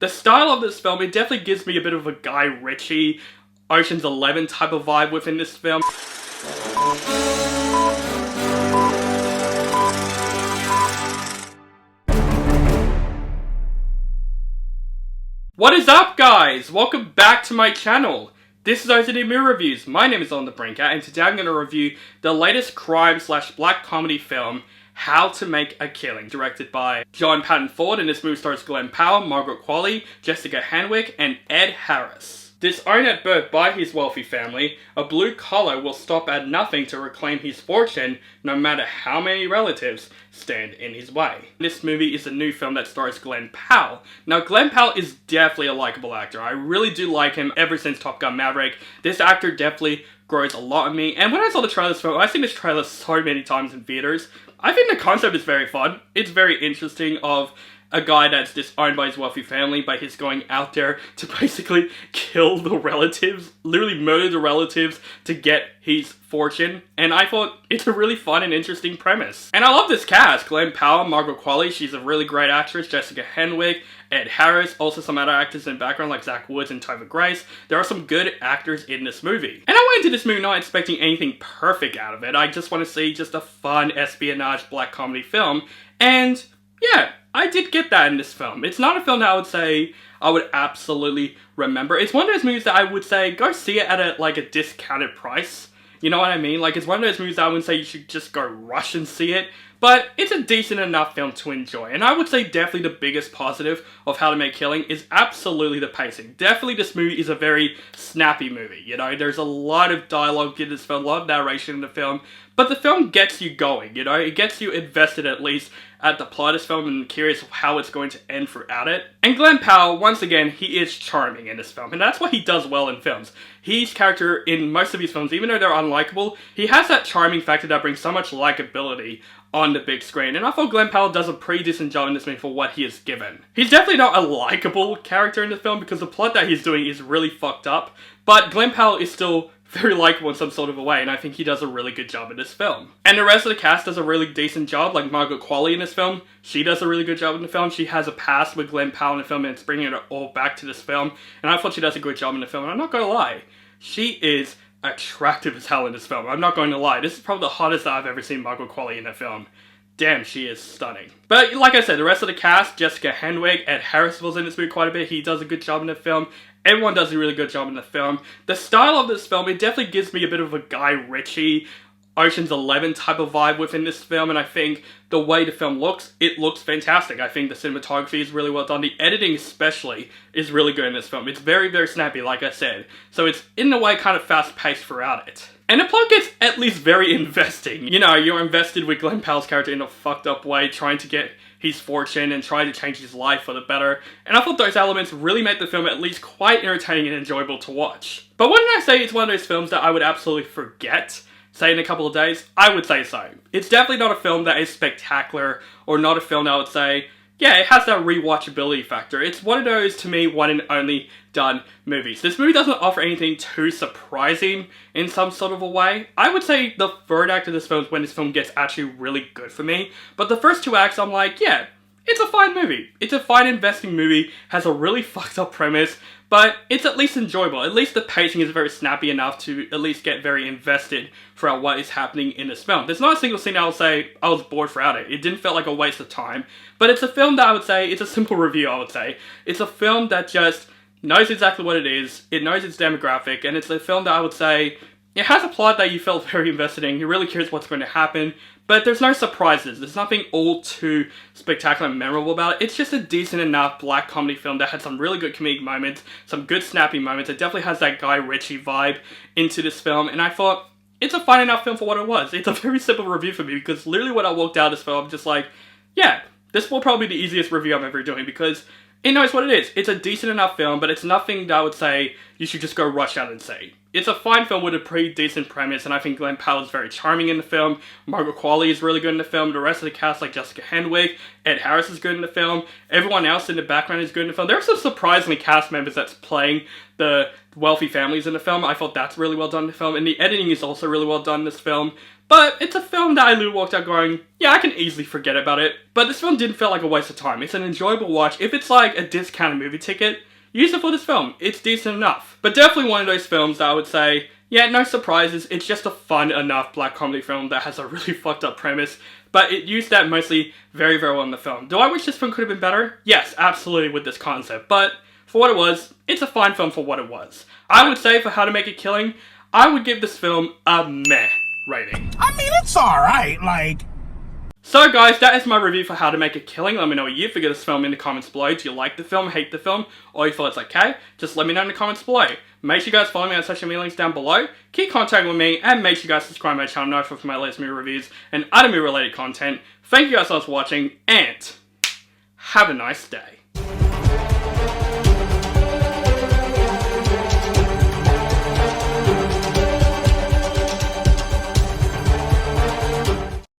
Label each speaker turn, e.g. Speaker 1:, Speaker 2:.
Speaker 1: The style of this film, it definitely gives me a bit of a Guy Ritchie, Ocean's 11 type of vibe within this film. What is up, guys? Welcome back to my channel. This is OCD Movie Reviews. My name is On The Brink, and today I'm going to review the latest crime/black comedy film, How to Make a Killing, directed by John Patton Ford, and this movie stars Glen Powell, Margaret Qualley, Jessica Henwick, and Ed Harris. Disowned at birth by his wealthy family, a blue-collar will stop at nothing to reclaim his fortune, no matter how many relatives stand in his way. This movie is a new film that stars Glen Powell. Now, Glen Powell is definitely a likable actor. I really do like him ever since Top Gun Maverick. This actor definitely grows a lot on me, and when I saw the trailer of this film, I've seen this trailer so many times in theaters. I think the concept is very fun. It's very interesting of a guy that's disowned by his wealthy family, but he's going out there to basically kill the relatives, literally murder the relatives to get his fortune. And I thought it's a really fun and interesting premise. And I love this cast. Glen Powell, Margaret Qualley, she's a really great actress. Jessica Henwick, Ed Harris, also some other actors in the background like Zach Woods and Topher Grace. There are some good actors in this movie. And I went into this movie not expecting anything perfect out of it. I just want to see just a fun espionage black comedy film. And yeah, I did get that in this film. It's not a film that I would say I would absolutely remember. It's one of those movies that I would say go see it at a discounted price. You know what I mean? Like, it's one of those movies that I wouldn't say you should just go rush and see it. But it's a decent enough film to enjoy. And I would say definitely the biggest positive of How to Make Killing is absolutely the pacing. Definitely this movie is a very snappy movie. You know, there's a lot of dialogue in this film, a lot of narration in the film. But the film gets you going, you know? It gets you invested at least at the plot of this film and curious how it's going to end throughout it. And Glen Powell, once again, he is charming in this film. And that's what he does well in films. His character in most of his films, even though they're unlikable, he has that charming factor that brings so much likability on the big screen. And I thought Glen Powell does a pretty decent job in this movie for what he is given. He's definitely not a likable character in the film because the plot that he's doing is really fucked up. But Glen Powell is still very likable in some sort of a way, and I think he does a really good job in this film. And the rest of the cast does a really decent job, like Margaret Qualley in this film. She does a really good job in the film. She has a past with Glen Powell in the film, and it's bringing it all back to this film. And I thought she does a good job in the film, and I'm not gonna lie, she is attractive as hell in this film. I'm not going to lie. This is probably the hottest I've ever seen Margaret Qualley in a film. Damn, she is stunning. But like I said, the rest of the cast, Jessica Henwick, Ed Harris was in this movie quite a bit. He does a good job in the film. Everyone does a really good job in the film. The style of this film, it definitely gives me a bit of a Guy Ritchie, Ocean's 11 type of vibe within this film, and I think the way the film looks, it looks fantastic. I think the cinematography is really well done. The editing especially is really good in this film. It's very, very snappy, like I said. So it's, in a way, kind of fast-paced throughout it. And the plot gets at least very investing. You know, you're invested with Glen Powell's character in a fucked up way, trying to get his fortune and trying to change his life for the better. And I thought those elements really made the film at least quite entertaining and enjoyable to watch. But wouldn't I say it's one of those films that I would absolutely forget, say in a couple of days? I would say so. It's definitely not a film that is spectacular, or not a film that I would say, yeah, it has that rewatchability factor. It's one of those, to me, one and only done movies. This movie doesn't offer anything too surprising in some sort of a way. I would say the third act of this film is when this film gets actually really good for me. But the first two acts, I'm like, yeah, it's a fine movie. It's a fine investing movie, has a really fucked up premise, but it's at least enjoyable. At least the pacing is very snappy enough to at least get very invested throughout what is happening in this film. There's not a single scene I will say I was bored throughout it. It didn't feel like a waste of time. But it's a film that I would say, it's a simple review I would say. It's a film that just knows exactly what it is, it knows its demographic, and it's a film that I would say, it has a plot that you felt very invested in, you're really curious what's going to happen, but there's no surprises, there's nothing all too spectacular and memorable about it. It's just a decent enough black comedy film that had some really good comedic moments, some good snappy moments. It definitely has that Guy Ritchie vibe into this film, and I thought, it's a fine enough film for what it was. It's a very simple review for me, because literally when I walked out of this film, I'm just like, yeah, this will probably be the easiest review I'm ever doing, because it knows what it is. It's a decent enough film, but it's nothing that I would say you should just go rush out and see. It's a fine film with a pretty decent premise, and I think Glen Powell is very charming in the film. Margaret Qualley is really good in the film. The rest of the cast, like Jessica Henwick, Ed Harris is good in the film. Everyone else in the background is good in the film. There are some surprisingly cast members that's playing the wealthy families in the film. I thought that's really well done in the film, and the editing is also really well done in this film. But it's a film that I literally walked out going, yeah, I can easily forget about it. But this film didn't feel like a waste of time. It's an enjoyable watch. If it's like a discounted movie ticket, use it for this film. It's decent enough. But definitely one of those films that I would say, yeah, no surprises. It's just a fun enough black comedy film that has a really fucked up premise. But it used that mostly very, very well in the film. Do I wish this film could have been better? Yes, absolutely with this concept. But for what it was, it's a fine film for what it was. I would say for How to Make a Killing, I would give this film a meh rating.
Speaker 2: I mean, it's alright, like...
Speaker 1: So guys, that is my review for How to Make a Killing. Let me know what you think of this film in the comments below. Do you like the film, hate the film, or you feel it's okay? Just let me know in the comments below. Make sure you guys follow me on social media links down below. Keep contacting with me, and make sure you guys subscribe to my channel now for my latest movie reviews and other movie related content. Thank you guys so much for watching, and have a nice day.